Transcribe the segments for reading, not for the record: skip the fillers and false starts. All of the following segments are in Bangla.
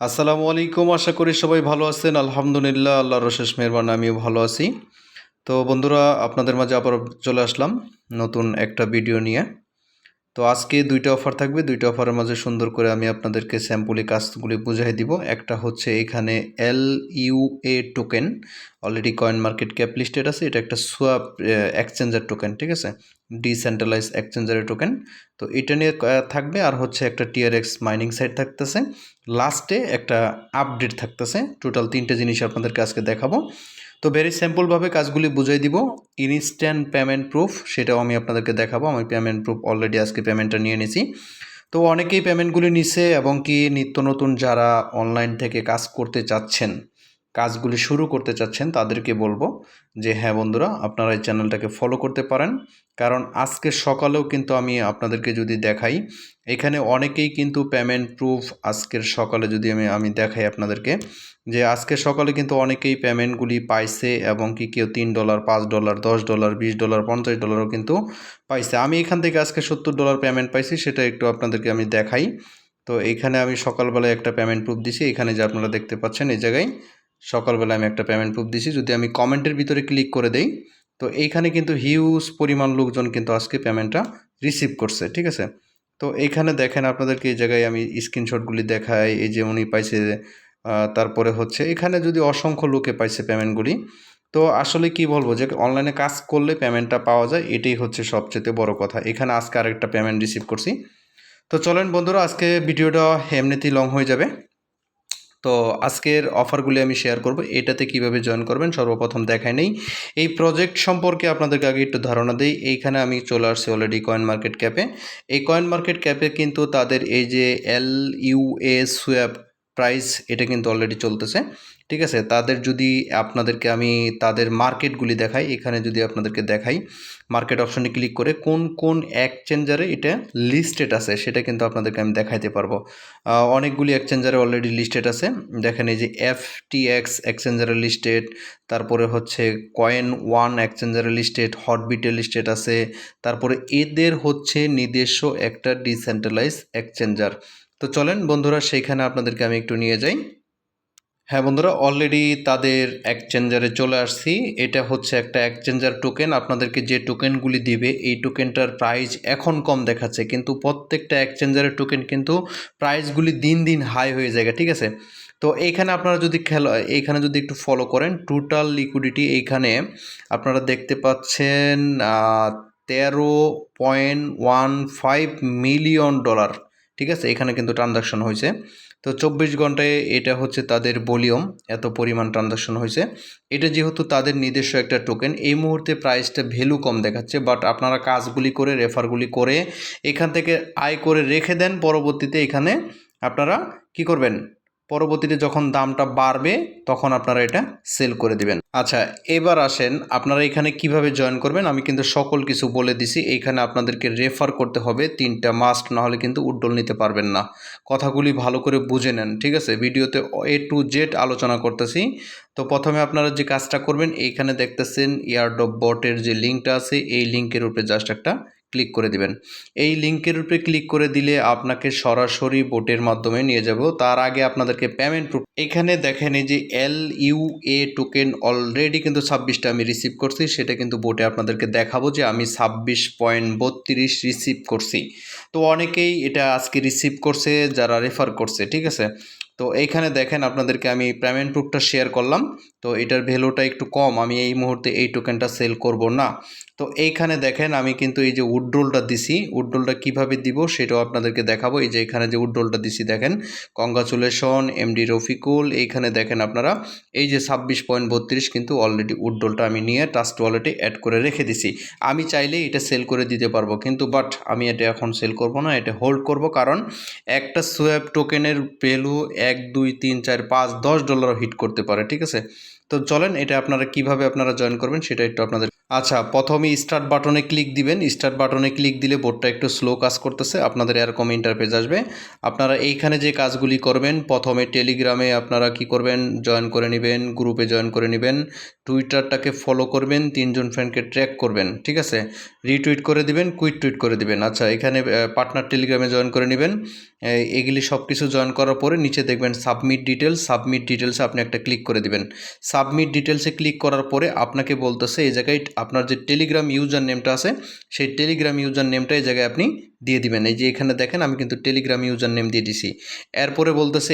আসসালামু আলাইকুম। আশা করি সবাই ভালো আছেন। আলহামদুলিল্লাহ, আল্লাহর অশেষ মেহেরবানি আমিও ভালো আছি। তো বন্ধুরা, আপনাদের মাঝে আবার চলে আসলাম নতুন একটা ভিডিও নিয়ে। তো আজকে 2টা অফার থাকবে। 2টা অফারের মাঝে সুন্দর করে আমি আপনাদেরকে স্যাম্পলি কাজগুলি বুঝিয়ে দিব। একটা হচ্ছে এখানে LUA token, already coin market cap listed আছে। এটা একটা সোয়াপ এক্সচেঞ্জার টোকেন, ঠিক আছে, ডিসেন্ট্রালাইজ এক্সচেঞ্জারের টোকেন। তো এটা নিয়ে থাকবে। আর হচ্ছে একটা TRX মাইনিং সাইট থাকতেছে। লাস্টে একটা আপডেট থাকতেছে। টোটাল 3টে জিনিস আপনাদেরকে আজকে দেখাবো। তো ভেরি সিম্পলভাবে কাজগুলি বুঝাই দিব। ইনস্ট্যান্ট পেমেন্ট প্রুফ, সেটাও আমি আপনাদেরকে দেখাবো। আমি পেমেন্ট প্রুফ অলরেডি আজকে পেমেন্টটা নিয়ে নিয়েছি। তো অনেকেই পেমেন্টগুলি নিছে এবং কি নিত্য নতুন যারা অনলাইন থেকে কাজ করতে চাচ্ছেন, কাজগুলি শুরু করতে চাচ্ছেন, তাদেরকে বলবো যে হ্যাঁ বন্ধুরা, আপনারা এই চ্যানেলটাকে ফলো করতে পারেন। কারণ আজকে সকালেও কিন্তু আমি আপনাদেরকে যদি দেখাই, এখানে অনেকেই কিন্তু পেমেন্ট প্রুফ আজকের সকালে যদি আমি দেখাই আপনাদেরকে, যে আজকে সকালে কিন্তু অনেকেই পেমেন্টগুলি পাইছে এবং কি কেউ $3, $5, $10, $20, $50ও কিন্তু পাইছে। আমি এখান থেকে আজকে $70 পেমেন্ট পাইছি, সেটা একটু আপনাদেরকে আমি দেখাই। তো এইখানে আমি সকালবেলায় একটা পেমেন্ট প্রুফ দিছি। এখানে যে আপনারা দেখতে পাচ্ছেন এই জায়গায় সকালবেলা আমি একটা পেমেন্ট প্রুফ দিছি। যদি আমি কমেন্টের ভিতরে ক্লিক করে দেই, তো এইখানে কিন্তু হিউজ পরিমাণ লোকজন কিন্তু আজকে পেমেন্টটা রিসিভ করছে, ঠিক আছে। তো এইখানে দেখেন আপনাদেরকে এই জায়গায় আমি স্ক্রিনশটগুলি দেখাই। এই যে উনি পাইছে, তারপরে হচ্ছে এখানে যদি অসংখ্য লোকে পাইছে পেমেন্টগুলি। তো আসলে কি বলবো, যে অনলাইনে কাজ করলে পেমেন্টটা পাওয়া যায়, এটাই হচ্ছে সবচেয়ে বড় কথা। এখানে আজকে আরেকটা পেমেন্ট রিসিভ করছি। তো চলেন বন্ধুরা, আজকে ভিডিওটা এমনিতেই লং হয়ে যাবে। তো আজকের অফারগুলি আমি শেয়ার করব। এটাতে কিভাবে জয়েন করবেন সর্বপ্রথম দেখাই নেই। এই প্রজেক্ট সম্পর্কে আপনাদেরকে আগে একটু ধারণা দিই। এইখানে আমি চলে আসছি অলরেডি কয়েন মার্কেট ক্যাপে। এই কয়েন মার্কেট ক্যাপে কিন্তু তাদের এই যে LUA সোয়াপ প্রাইস, এটা কিন্তু অলরেডি চলতেছে, ঠিক আছে। তাদের যদি আপনাদেরকে আমি তাদের মার্কেটগুলি দেখাই, এখানে যদি আপনাদেরকে দেখাই, মার্কেট অপশনে ক্লিক করে কোন কোন এক্সচেঞ্জারে এটা লিস্টেড আছে সেটা কিন্তু আপনাদেরকে আমি দেখাইতে পারবো। অনেকগুলি এক্সচেঞ্জারে অলরেডি লিস্টেড আছে। দেখেন এই যে FTX এক্সচেঞ্জারে লিস্টেড, তারপরে হচ্ছে কয়েন 1 এক্সচেঞ্জারে লিস্টেড, হটবিটে লিস্টেড আছে। তারপরে এদের হচ্ছে নিজস্ব একটা ডিসেন্ট্রালাইজ এক্সচেঞ্জার। তো চলেন বন্ধুরা, সেইখানে আপনাদেরকে আমি একটু নিয়ে যাই। হ্যাঁ বন্ধুরা, অলরেডি তাদের এক্সচেঞ্জারে চলে আসছি। এটা হচ্ছে একটা এক্সচেঞ্জার টোকেন। আপনাদেরকে যে টোকেনগুলি দিবে, এই টোকেনটার প্রাইস এখন কম দেখাচ্ছে, কিন্তু প্রত্যেকটা এক্সচেঞ্জারের টোকেন কিন্তু প্রাইসগুলি দিন দিন হাই হয়ে যায়, ঠিক আছে। তো এইখানে আপনারা যদি এইখানে যদি একটু ফলো করেন, টোটাল লিকুইডিটি এইখানে আপনারা দেখতে পাচ্ছেন $13.15 মিলিয়ন, ঠিক আছে। এখানে কিন্তু ট্রানজাকশন হয়েছে। তো 24 ঘন্টায় এটা হচ্ছে তাদের ভলিউম, এত পরিমাণ ট্রানজাকশন হয়েছে। এটা যেহেতু তাদের নিজস্ব একটা টোকেন, এই মুহূর্তে প্রাইসটা ভ্যালু কম দেখাচ্ছে, বাট আপনারা কাজগুলি করে, রেফারগুলি করে এখান থেকে আয় করে রেখে দেন। পরবর্তীতে এখানে আপনারা কি করবেন, পরবর্তীতে যখন দামটা বাড়বে তখন আপনারা এটা সেল করে দিবেন। আচ্ছা, এবার আসেন আপনারা এখানে কিভাবে জয়েন করবেন। আমি কিন্তু সকল কিছু বলে দিছি। এইখানে আপনাদেরকে রেফার করতে হবে 3টা মাস্ট, না হলে কিন্তু উইথড্রল নিতে পারবেন না। কথাগুলি ভালো করে বুঝে নেন, ঠিক আছে। ভিডিওতে A to Z আলোচনা করতেছি। তো প্রথমে আপনারা যে কাজটা করবেন, এইখানে দেখতেছেন এয়ারড্রপ বটের যে লিঙ্কটা আছে, এই লিঙ্কের উপরে জাস্ট একটা ক্লিক করে দিবেন। এই লিঙ্কের উপরে ক্লিক করে দিলে আপনাকে সরাসরি বোটের মাধ্যমে নিয়ে যাব। তার আগে আপনাদেরকে পেমেন্ট প্রুফ, এখানে দেখেন এই যে LUA টোকেন অলরেডি কিন্তু 26টা আমি রিসিভ করছি। সেটা কিন্তু বোটে আপনাদেরকে দেখাবো যে আমি 26.32 রিসিভ করছি। তো অনেকেই এটা আজকে রিসিভ করছে যারা রেফার করছে, ঠিক আছে। তো এইখানে দেখেন আপনাদেরকে আমি পেমেন্ট প্রুফটা শেয়ার করলাম। তো এটার ভ্যালুটা একটু কম, আমি এই মুহূর্তে এই টোকেনটা সেল করব না। তো এইখানে দেখেন আমি কিন্তু এই যে উইথড্রলটা দিছি, উইথড্রলটা কীভাবে দিব সেটাও আপনাদেরকে দেখাবো। এই যে এখানে যে উইথড্রলটা দিছি দেখেন, কংগ্রাচুলেশন MD রফিকুল। এইখানে দেখেন আপনারা এই যে 26.32 কিন্তু অলরেডি উইথড্রলটা আমি নিয়ে ট্রাস্ট ওয়ালেটে অ্যাড করে রেখে দিছি। আমি চাইলে এটা সেল করে দিতে পারবো, কিন্তু বাট আমি এটা এখন সেল করব না, এটা হোল্ড করব। কারণ একটা সোয়াপ টোকেনের ভ্যালু 1 2 3 4 5 $10 হিট করতে পারে, ঠিক আছে। তো চলেন এটা আপনারা কিভাবে আপনারা জয়েন করবেন সেটা একটু আপনাদের। আচ্ছা, প্রথমে স্টার্ট বাটনে ক্লিক দিবেন। স্টার্ট বাটনে ক্লিক দিলে বোর্ডটা একটু স্লো কাজ করতেছে, আপনাদের এরকম ইন্টারফেস আসবে। আপনারা এইখানে যে কাজগুলি করবেন, প্রথমে টেলিগ্রামে আপনারা কি করবেন, জয়েন করে নেবেন, গ্রুপে জয়েন করে নেবেন। টুইটারটাকে ফলো করবেন, 3জন ফ্রেন্ডকে ট্র্যাগ করবেন, ঠিক আছে, রিটুইট করে দিবেন, কুইট টুইট করে দিবেন। আচ্ছা, এখানে পার্টনার টেলিগ্রামে জয়েন করে নেবেন। এগুলি সব কিছু জয়েন করার পরে নিচে দেখবেন সাবমিট ডিটেলসে আপনি একটা ক্লিক করে দিবেন। সাবমিট ডিটেলসে ক্লিক করার পরে আপনাকে বলতেছে এই জায়গায় আপনার যে টেলিগ্রাম ইউজার নেমটা আছে সেই টেলিগ্রাম ইউজার নেমটা এই জায়গায় আপনি দিয়ে দিবেন। এই যে এখানে দেখেন আমি কিন্তু টেলিগ্রাম ইউজার নেম দিয়ে দিছি। এরপরে বলতেছে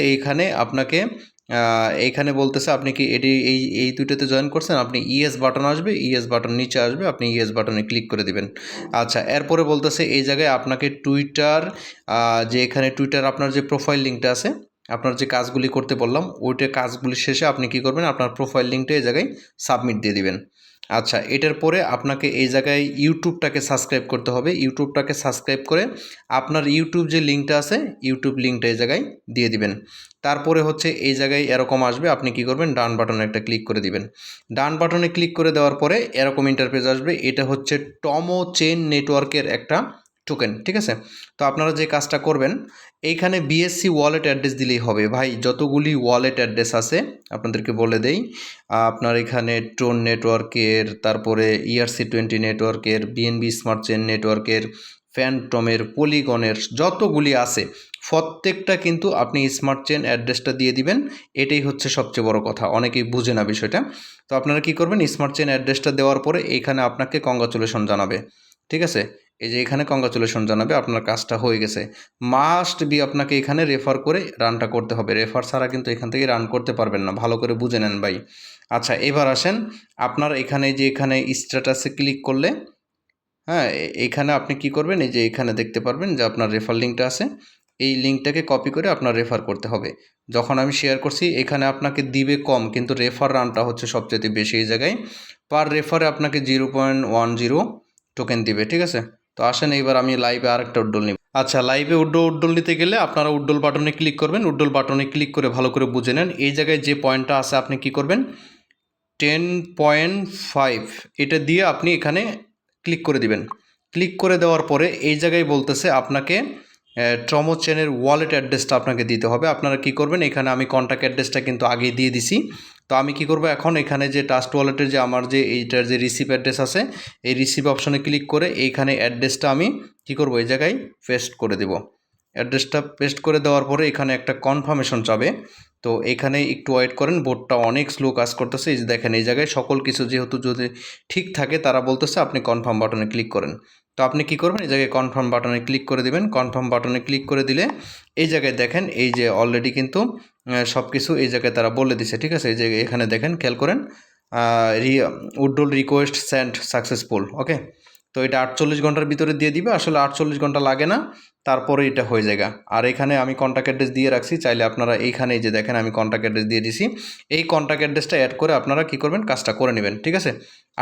এইখানে বলতেছে আপনি কি এই দুইটাতে জয়েন করছেন, আপনি ইএস বাটন আসবে, ইএস বাটন নিচে আসবে, আপনি ইএস বাটনে ক্লিক করে দিবেন। আচ্ছা, এরপরে বলতেছে এই জায়গায় আপনাকে টুইটার যে এখানে টুইটার আপনার যে প্রোফাইল লিঙ্কটা আছে, আপনার যে কাজগুলি করতে বললাম ওইটা কাজগুলি শেষে আপনি কি করবেন, আপনার প্রোফাইল লিঙ্কটা এই জায়গায় সাবমিট দিয়ে দিবেন। আচ্ছা, এটার পরে আপনাকে এই জায়গায় ইউটিউবটাকে সাবস্ক্রাইব করতে হবে। ইউটিউবটাকে সাবস্ক্রাইব করে আপনার ইউটিউব যে লিঙ্কটা আছে ইউটিউব লিঙ্কটা এই জায়গায় দিয়ে দিবেন। তারপরে হচ্ছে এই জায়গায় এরকম আসবে, আপনি কি করবেন, ডান বাটনে একটা ক্লিক করে দিবেন। ডান বাটনে ক্লিক করে দেওয়ার পরে এরকম ইন্টারফেস আসবে। এটা হচ্ছে টমো চেন নেটওয়ার্কের একটা টোকেন, ঠিক আছে। তো আপনারা যে কাজটা করবেন, এইখানে বিএসসি ওয়ালেট অ্যাড্রেস দিলেই হবে। ভাই যতগুলি ওয়ালেট অ্যাড্রেস আছে আপনাদেরকে বলে দেই, আপনার এখানে টোন নেটওয়ার্কের, তারপরে ERC20 নেটওয়ার্কের, বিএনবি স্মার্ট চেন নেটওয়ার্কের, ফ্যান্টমের, পলিগনের যতগুলি আছে প্রত্যেকটা কিন্তু আপনি স্মার্ট চেন অ্যাড্রেসটা দিয়ে দিবেন। এটাই হচ্ছে সবচেয়ে বড় কথা, অনেকেই বুঝে না বিষয়টা। তো আপনারা কি করবেন, স্মার্ট চেন অ্যাড্রেসটা দেওয়ার পরে এইখানে আপনাকে কংগ্রাচুলেশন জানাবে, ঠিক আছে। এই যে এখানে কংগ্রাচুলেশন জানাবে, আপনার কাজটা হয়ে গেছে। মাস্ট বি আপনাকে এখানে রেফার করে রানটা করতে হবে, রেফার ছাড়া কিন্তু এখান থেকে রান করতে পারবেন না, ভালো করে বুঝে নেন ভাই। আচ্ছা, এবার আসেন আপনার এখানে স্ট্যাটাসে ক্লিক করলে, হ্যাঁ, এইখানে আপনি কি করবেন, এই যে এখানে দেখতে পারবেন যে আপনার রেফার লিঙ্কটা আছে, এই লিঙ্কটাকে কপি করে আপনার রেফার করতে হবে। যখন আমি শেয়ার করছি এখানে আপনাকে দিবে কম, কিন্তু রেফার রানটা হচ্ছে সবচেয়ে বেশি। এই জায়গায় পার রেফারে আপনাকে 0.10 টোকেন দিবে, ঠিক আছে। তো আসেন এইবার আমি লাইভে আরেকটা উড্ডল নিব। আচ্ছা, লাইভে উড্ডল নিতে গেলে আপনারা উড্ডল বাটনে ক্লিক করবেন। উড্ডল বাটনে ক্লিক করে ভালো করে বুঝে নেন, এই জায়গায় যে পয়েন্টটা আছে আপনি কি করবেন, 10.5 এটা দিয়ে আপনি এখানে ক্লিক করে দিবেন। ক্লিক করে দেওয়ার পরে এই জায়গায় বলতেছে আপনাকে ট্রমো চেনের ওয়ালেট অ্যাড্রেসটা আপনাকে দিতে হবে। আপনারা কি করবেন, এখানে আমি কন্ট্যাক্ট অ্যাড্রেসটা কিন্তু আগেই দিয়ে দিছি। তো আমি কি করব, এখন এখানে যে ট্রাস্ট ওয়ালেটের যে আমার যে এইটার যে রিসিভ অ্যাড্রেস আছে, এই রিসিভ অপশনে ক্লিক করে এইখানে অ্যাড্রেসটা আমি কি করব, এই জায়গায় পেস্ট করে দেব। অ্যাড্রেসটা পেস্ট করে দেওয়ার পরে এখানে একটা কনফার্মেশন চাবে। তো এখানে একটু ওয়েট করেন, বোর্ডটা অনেক স্লো কাজ করতেছে। এই যে দেখেন এই জায়গায় সকল কিছু যেহেতু যদি ঠিক থাকে তারা বলতেছে আপনি কনফার্ম বাটনে ক্লিক করেন। তো আপনি কি করবেন, এই জায়গায় কনফার্ম বাটনে ক্লিক করে দিবেন। কনফার্ম বাটনে ক্লিক করে দিলে এই জায়গায় দেখেন এই যে অলরেডি কিন্তু সব কিছু এই জায়গায় তারা বলে দিছে, ঠিক আছে। এই যে এখানে দেখেন, খেয়াল করেন, উইথড্রল রিকোয়েস্ট সেন্ড সাকসেসফুল, ওকে। তো এটা 48 ঘন্টার ভিতরে দিয়ে দিবে, আসলে 48 ঘন্টা লাগে না, তারপরে এটা হয়ে যায়। আর এখানে আমি কন্ট্যাক্ট অ্যাড্রেস দিয়ে রাখছি, চাইলে আপনারা এইখানে যে দেখেন আমি কন্ট্যাক্ট অ্যাড্রেস দিয়ে দিছি, এই কন্ট্যাক্ট অ্যাড্রেসটা অ্যাড করে আপনারা কি করবেন, কাজটা করে নেবেন, ঠিক আছে।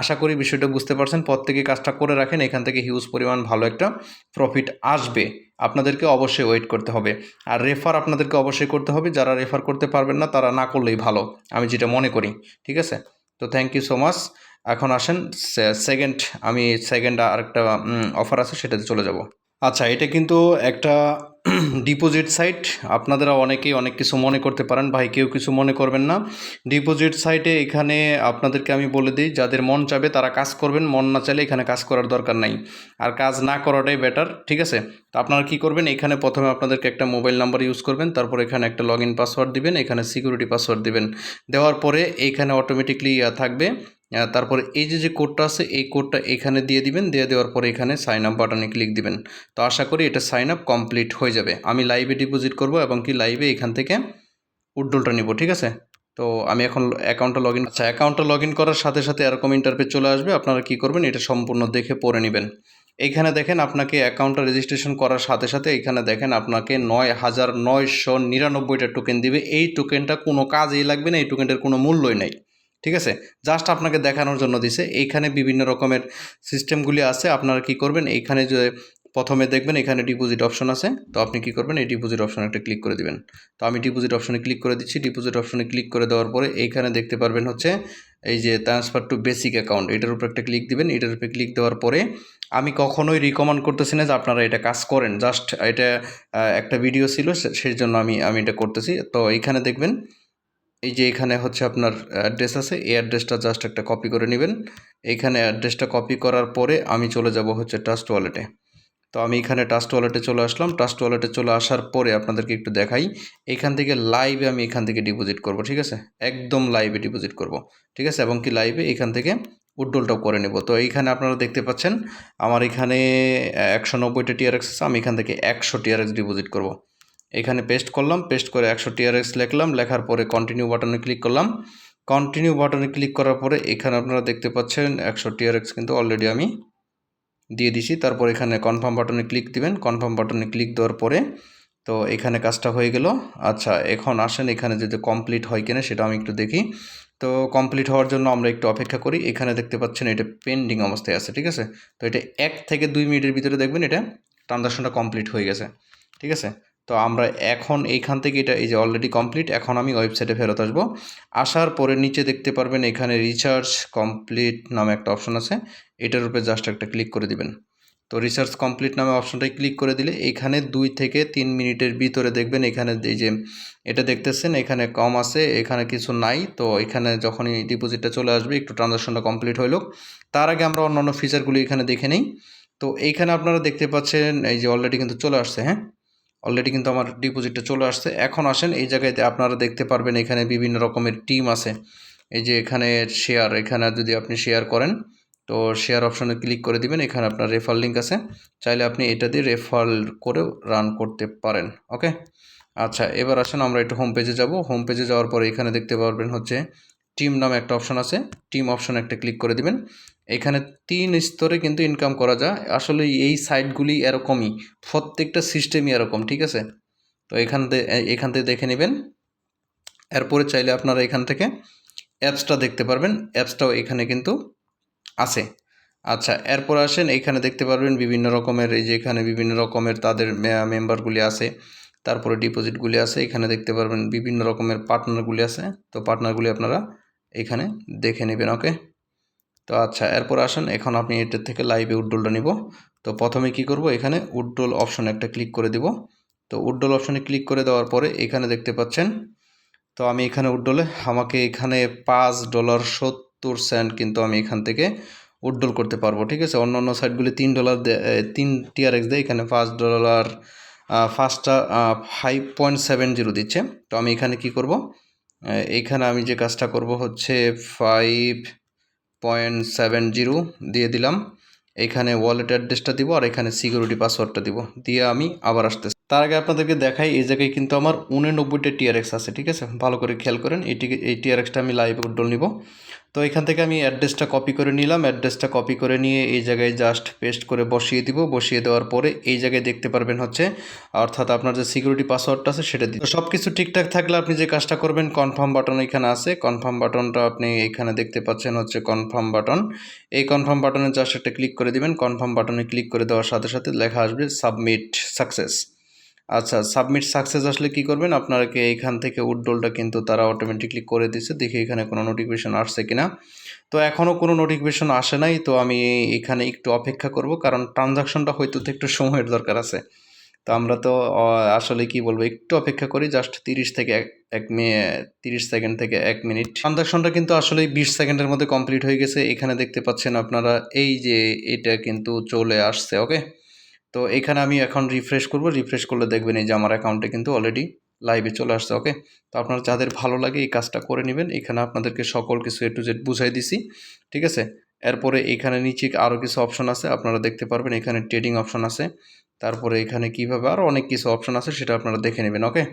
আশা করি বিষয়টা বুঝতে পারছেন। প্রত্যেকে কাজটা করে রাখেন, এখান থেকে হিউজ পরিমাণ ভালো একটা প্রফিট আসবে। আপনাদেরকে অবশ্যই ওয়েট করতে হবে, আর রেফার আপনাদেরকে অবশ্যই করতে হবে। যারা রেফার করতে পারবেন না তারা না করলেই ভালো, আমি যেটা মনে করি, ঠিক আছে। তো থ্যাংক ইউ সো মাচ। এখন আসেন সেকেন্ড আরেকটা অফার আছে সেটাতে চলে যাব। আচ্ছা, এটা কিন্তু একটা ডিপোজিট সাইট। আপনারা অনেকেই অনেক কিছু মনে করতে পারেন, ভাই কেউ কিছু মনে করবেন না। ডিপোজিট সাইটে এখানে আপনাদেরকে আমি বলে দিই, যাদের মন চাবে তারা কাজ করবেন, মন না চাইলে এখানে কাজ করার দরকার নাই, আর কাজ না করাটাই বেটার, ঠিক আছে। তো আপনারা কি করবেন, এখানে প্রথমে আপনাদেরকে একটা মোবাইল নাম্বার ইউজ করবেন, তারপর এখানে একটা লগ ইন পাসওয়ার্ড দিবেন, এখানে সিকিউরিটি পাসওয়ার্ড দিবেন। দেওয়ার পরে এইখানে অটোমেটিকলি থাকবে, তারপরে এই যে কোডটা আছে এই কোডটা এখানে দিয়ে দিবেন। দিয়ে দেওয়ার পরে এখানে সাইন আপ বাটনে ক্লিক দিবেন। তো আশা করি এটা সাইন আপ কমপ্লিট হয়ে যাবে। আমি লাইভে ডিপোজিট করব এবং কি লাইভে এখান থেকে উইথড্রলটা নিব, ঠিক আছে। তো আমি এখন অ্যাকাউন্টটা লগ ইন, আচ্ছা, অ্যাকাউন্টটা লগ ইন করার সাথে সাথে এরকম ইন্টারফেস চলে আসবে। আপনারা কি করবেন, এটা সম্পূর্ণ দেখে পড়ে নেবেন। এইখানে দেখেন আপনাকে অ্যাকাউন্টটা রেজিস্ট্রেশন করার সাথে সাথে এখানে দেখেন আপনাকে 9,999টা টোকেন দিবে। এই টোকেনটা কোনো কাজেই লাগবে না, এই টোকেনটার কোনো মূল্যই নাই, ঠিক আছে। জাস্ট আপনাকে দেখানোর জন্য দিছে। এইখানে বিভিন্ন রকমের সিস্টেমগুলি আছে। আপনারা কি করবেন, এইখানে যে প্রথমে দেখবেন এখানে ডিপোজিট অপশন আছে। তো আপনি কি করবেন, এই ডিপোজিট অপশনে একটা ক্লিক করে দিবেন। তো আমি ডিপোজিট অপশনে ক্লিক করে দিচ্ছি। ডিপোজিট অপশনে ক্লিক করে দেওয়ার পরে এইখানে দেখতে পারবেন হচ্ছে এই যে ট্রান্সফার টু বেসিক অ্যাকাউন্ট, এটার উপর একটা ক্লিক দিবেন। এটার উপরে ক্লিক দেওয়ার পরে আমি কখনোই রিকমেন্ড করতেছি না যে আপনারা এটা কাজ করেন, জাস্ট এটা একটা ভিডিও ছিল সেই জন্য আমি এটা করতেছি। তো এইখানে দেখবেন এই যে এখানে হচ্ছে আপনার অ্যাড্রেস আছে, এই অ্যাড্রেসটা জাস্ট একটা কপি করে নেবেন। এইখানে অ্যাড্রেসটা কপি করার পরে আমি চলে যাব হচ্ছে ট্রাস্ট ওয়ালেটে। তো আমি এখানে ট্রাস্ট ওয়ালেটে চলে আসলাম। ট্রাস্ট ওয়ালেটে চলে আসার পরে আপনাদেরকে একটু দেখাই, এখান থেকে লাইভে আমি এখান থেকে ডিপোজিট করব, ঠিক আছে? একদম লাইভে ডিপোজিট করব, ঠিক আছে? এবং কি লাইভে এখান থেকে উইথড্রলটাও করে নেব। তো এইখানে আপনারা দেখতে পাচ্ছেন আমার এখানে 190টা টিআরএক্স আছে, আমি এখান থেকে 100 টিআরএক্স ডিপোজিট করব। এখানে পেস্ট করলাম, পেস্ট করে 100 টিআরএক্স লিখলাম, লেখার পরে কন্টিনিউ বাটনে ক্লিক করলাম। কন্টিনিউ বাটনে ক্লিক করার পরে এখানে আপনারা দেখতে পাচ্ছেন 100 টিআরএক্স কিন্তু অলরেডি আমি দিয়ে দিছি। তারপর এখানে কনফার্ম বাটনে ক্লিক দিবেন। কনফার্ম বাটনে ক্লিক দেওয়ার পরে তো এখানে কাজটা হয়ে গেল। আচ্ছা, এখন আসেন এখানে যদি কমপ্লিট হয় কিনা সেটা আমি একটু দেখি। তো কমপ্লিট হওয়ার জন্য আমরা একটু অপেক্ষা করি। এখানে দেখতে পাচ্ছেন এটা পেন্ডিং অবস্থায় আছে, ঠিক আছে? তো এটা 1 থেকে 2 মিনিটের ভিতরে দেখবেন এটা ট্রানজাকশনটা কমপ্লিট হয়ে গেছে, ঠিক আছে? তো আমরা এখন এইখান থেকে এটা এই যে অলরেডি কমপ্লিট। এখন আমি ওয়েবসাইটে ফেরত আসবো। আসার পরে নিচে দেখতে পারবেন এখানে রিচার্জ কমপ্লিট নামে একটা অপশন আছে, এটার উপরে জাস্ট একটা ক্লিক করে দিবেন। তো রিসার্চ কমপ্লিট নামে অপশনটাই ক্লিক করে দিলে এখানে 2 থেকে 3 মিনিটের ভিতরে দেখবেন এখানে এই যে এটা দেখতেছেন এখানে কম আছে, এখানে কিছু নাই। তো এখানে যখনই ডিপোজিটটা চলে আসবে একটু ট্রানজাকশনটা কমপ্লিট হইল। তার আগে আমরা অন্যান্য ফিচারগুলি এখানে দেখে নেই। তো এইখানে আপনারা দেখতে পাচ্ছেন এই যে অলরেডি কিন্তু চলে আসছে, হ্যাঁ, অলরেডি কিন্তু আমার ডিপোজিটটা চলে আসছে। এখন আসেন এই জায়গাতে আপনারা দেখতে পারবেন এখানে বিভিন্ন রকমের টিম আছে। এই যে এখানে শেয়ার, এখানে যদি আপনি শেয়ার করেন তো শেয়ার অপশনে ক্লিক করে দিবেন। এখানে আপনার রেফার লিঙ্ক আছে, চাইলে আপনি এটা দিয়ে রেফার করে রান করতে পারেন। ওকে, আচ্ছা, এবার আসেন আমরা একটু হোম পেজে যাব। হোম পেজে যাওয়ার পরে এখানে দেখতে পারবেন হচ্ছে টিম নামে একটা অপশন আছে, টিম অপশনে একটা ক্লিক করে দিবেন। এখানে 3 স্তরে কিন্তু ইনকাম করা যায়। আসলে এই সাইটগুলি এরকমই, প্রত্যেকটা সিস্টেমই এরকম, ঠিক আছে? তো এখান থেকে দেখে নেবেন। এরপরে চাইলে আপনারা এখান থেকে অ্যাপসটা দেখতে পারবেন, অ্যাপসটাও এখানে কিন্তু আছে। আচ্ছা, এরপর আসেন এইখানে দেখতে পারবেন বিভিন্ন রকমের, এই যে এখানে বিভিন্ন রকমের তাদের মেম্বারগুলি আছে, তারপরে ডিপোজিটগুলি আছে। এখানে দেখতে পারবেন বিভিন্ন রকমের পার্টনারগুলি আছে। তো পার্টনারগুলি আপনারা এখানে দেখে নেবেন। ওকে, তো আচ্ছা, এরপর আসেন এখন আপনি এটার থেকে লাইভে উইথড্রলটা নিব। তো প্রথমে কি করব, এখানে উইথড্রল অপশনে একটা ক্লিক করে দিব। তো উইথড্রল অপশনে ক্লিক করে দেওয়ার পরে এখানে দেখতে পাচ্ছেন, তো আমি এখানে উইথড্রলে আমাকে এখানে $5.70 কিন্তু আমি এখান থেকে উইথড্রল করতে পারবো, ঠিক আছে? অন্য অন্য সাইটগুলি $3 3 টিআরএক্স দেয়, এখানে $5 ফার্স্টটা 5.70 দিচ্ছে। তো আমি এখানে কি করব, এইখানে আমি যে কাজটা করব হচ্ছে 5.70 দিয়ে দিলাম। এখানে ওয়ালেট অ্যাড্রেসটা দিব আর এখানে সিকিউরিটি পাসওয়ার্ডটা দিব, দিয়ে আমি আবার আসতেছি। তার আগে আপনাদেরকে দেখাই এই জায়গায় কিন্তু আমার 89টা টিআরএক্স আছে, ঠিক আছে? ভালো করে খেয়াল করেন, এই টিআরএক্সটা আমি লাইভ উইথড্রল নিব। তো এখান থেকে আমি অ্যাড্রেসটা কপি করে নিলাম। অ্যাড্রেসটা কপি করে নিয়ে এই জায়গায় জাস্ট পেস্ট করে বসিয়ে দিব। বসিয়ে দেওয়ার পরে এই জায়গায় দেখতে পারবেন হচ্ছে, অর্থাৎ আপনার যে সিকিউরিটি পাসওয়ার্ডটা আছে সেটা দিন। তো সব কিছু ঠিকঠাক থাকলে আপনি যে কাজটা করবেন, কনফার্ম বাটন এখানে আছে, কনফার্ম বাটনটা আপনি এখানে দেখতে পাচ্ছেন হচ্ছে কনফার্ম বাটন। এই কনফার্ম বাটনে জাস্ট একটা ক্লিক করে দিবেন। কনফার্ম বাটনে ক্লিক করে দেওয়ার সাথে সাথে লেখা আসবে সাবমিট সাকসেস। আচ্ছা, সাবমিট সাকসেস আসলে কি করবেন, আপনাকে এইখান থেকে উইথড্রলটা কিন্তু তারা অটোমেটিকলি করে দিচ্ছে। দেখি এখানে কোনো নোটিফিকেশন আসছে কিনা। তো এখনও কোনো নোটিফিকেশন আসে নাই। তো আমি এখানে একটু অপেক্ষা করব, কারণ ট্রানজাকশনটা হয়তো তো একটু সময়ের দরকার আছে। তো আমরা তো আসলে কি বলবো, একটু অপেক্ষা করি, জাস্ট 30 সেকেন্ড থেকে 1 মিনিট। ট্রানজাকশনটা কিন্তু আসলে 20 সেকেন্ডের মধ্যে কমপ্লিট হয়ে গেছে। এখানে দেখতে পাচ্ছেন আপনারা এই যে এটা কিন্তু চলে আসছে। ওকে, তো এখানে আমি এখন রিফ্রেশ করব। রিফ্রেশ করলে দেখবেন এই যে আমার অ্যাকাউন্টে কিন্তু অলরেডি লাইভে চলে আসছে। ওকে, তো আপনারা যাদের ভালো লাগে এই কাজটা করে নেবেন। এখানে আপনাদেরকে সকল কিছু A to Z বুঝাই দিছি, ঠিক আছে? এরপরে এখানে নিচে আরও কিছু অপশন আছে, আপনারা দেখতে পারবেন। এখানে ট্রেডিং অপশন আছে, তারপরে এখানে কিভাবে আরও অনেক কিছু অপশন আছে, সেটা আপনারা দেখে নেবেন। ওকে,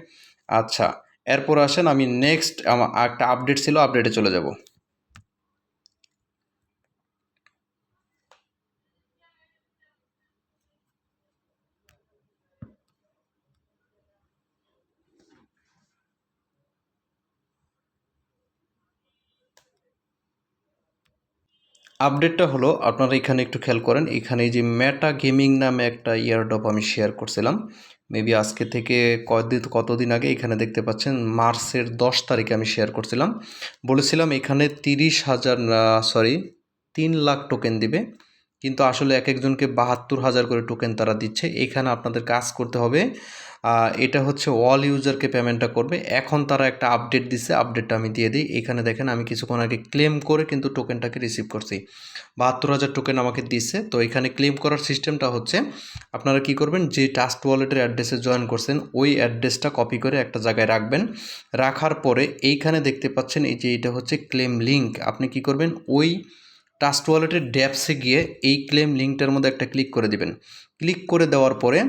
আচ্ছা, এরপর আসেন আমি নেক্সট আমার একটা আপডেট ছিল, আপডেটে চলে যাব। আপডেটটা হলো, আপনারা এখানে একটু খেয়াল করেন, এখানে যে মেটা গেমিং নামে একটা ইয়ারড্রপ আমি শেয়ার করছিলাম, মেবি আজকে থেকে কতদিন আগে। এখানে দেখতে পাচ্ছেন মার্চের 10 তারিখে আমি শেয়ার করছিলাম। বলেছিলাম এখানে 3 লাখ টোকেন দিবে, কিন্তু আসলে এক একজনকে 72,000 করে টোকেন তারা দিচ্ছে। এখানে আপনাদের কাজ করতে হবে এটা হচ্ছে অল ইউজারকে পেমেন্টটা করবে। এখন তারা একটা আপডেট দিছে, আপডেটটা আমি দিয়ে দিই। এখানে দেখেন আমি কিছুক্ষণ আগে ক্লেম করে কিন্তু টোকেনটাকে রিসিভ করছি, 72,000 টোকেন আমাকে দিচ্ছে। তো এখানে ক্লেম করার সিস্টেমটা হচ্ছে আপনারা কি করবেন, যে ট্রাস্ট ওয়ালেটের অ্যাড্রেসে জয়েন করছেন ওই অ্যাড্রেসটা কপি করে একটা জায়গায় রাখবেন। রাখার পরে এইখানে দেখতে পাচ্ছেন এই যে এটা হচ্ছে ক্লেম লিঙ্ক। আপনি কি করবেন, ওই ট্রাস্ট ওয়ালেটের ড্যাপসে গিয়ে এই ক্লেম লিঙ্কটার মধ্যে একটা ক্লিক করে দিবেন। ক্লিক করে দেওয়ার পরে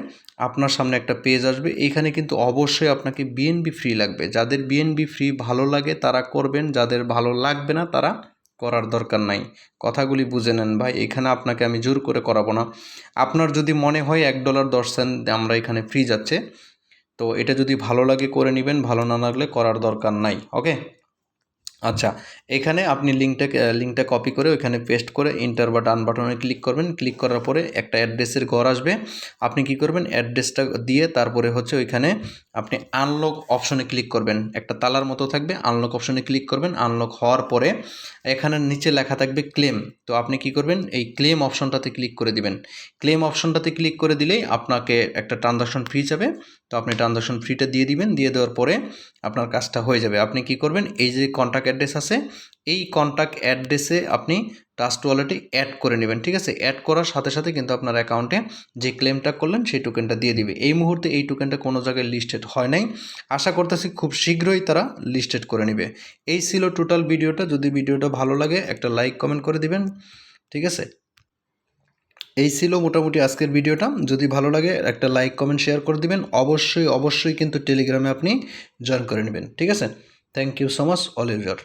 আপনার সামনে একটা পেজ আসবে। এইখানে কিন্তু অবশ্যই আপনাকে বিএনবি ফ্রি লাগবে। যাদের বিএনবি ফ্রি ভালো লাগে তারা করবেন, যাদের ভালো লাগবে না তারা করার দরকার নাই। কথাগুলি বুঝে নেন ভাই, এখানে আপনাকে আমি জোর করে করাবো না। আপনার যদি মনে হয় $1.10 আমরা এখানে ফ্রি যাচ্ছে, তো এটা যদি ভালো লাগে করে নেবেন, ভালো না লাগলে করার দরকার নাই। ওকে, আচ্ছা, এখানে আপনি লিঙ্কটা কপি করে ওইখানে পেস্ট করে ইন্টার বা ডান বাটনে ক্লিক করবেন। ক্লিক করার পরে একটা অ্যাড্রেসের ঘর আসবে। আপনি কি করবেন, অ্যাড্রেসটা দিয়ে তারপরে হচ্ছে ওইখানে আপনি আনলক অপশনে ক্লিক করবেন। একটা তালার মতো থাকবে, আনলক অপশনে ক্লিক করবেন। আনলক হওয়ার পরে এখানে নিচে লেখা থাকবে ক্লেম। তো আপনি কি করবেন, এই ক্লেম অপশনটাতে ক্লিক করে দিবেন। ক্লেম অপশনটাতে ক্লিক করে দিলেই আপনাকে একটা ট্রানজাকশন ফি যাবে। তো আপনি ট্রানজাকশন ফিটা দিয়ে দিবেন। দিয়ে দেওয়ার পরে আপনার কাজটা হয়ে যাবে। আপনি কি করবেন, এই যে কন্ট্যাক্ট অ্যাড্রেস আছে, এই কন্ট্যাক্ট অ্যাড্রেসে আপনি ট্রাস্ট ওয়ালেটে অ্যাড করে নেবেন। ঠিক আছে, অ্যাড করার সাথে সাথে কিন্তু আপনার অ্যাকাউন্টে যে ক্লেমটা করলেন সেই টোকেনটা দিয়ে দিবে। এই মুহূর্তে এই টোকেনটা কোনো জায়গায় লিস্টেড হয় নাই, আশা করতেছি খুব শীঘ্রই তারা লিস্টেড করে নেবে। এই ছিল টোটাল ভিডিওটা। যদি ভিডিওটা ভালো লাগে একটা লাইক কমেন্ট করে দিবেন। ঠিক আছে, এই ছিল মোটামুটি আজকের ভিডিওটা। যদি ভালো লাগে একটা লাইক কমেন্ট শেয়ার করে দিবেন। অবশ্যই অবশ্যই কিন্তু টেলিগ্রামে আপনি জয়েন করে নেবেন। ঠিক আছে, thank you so much all user.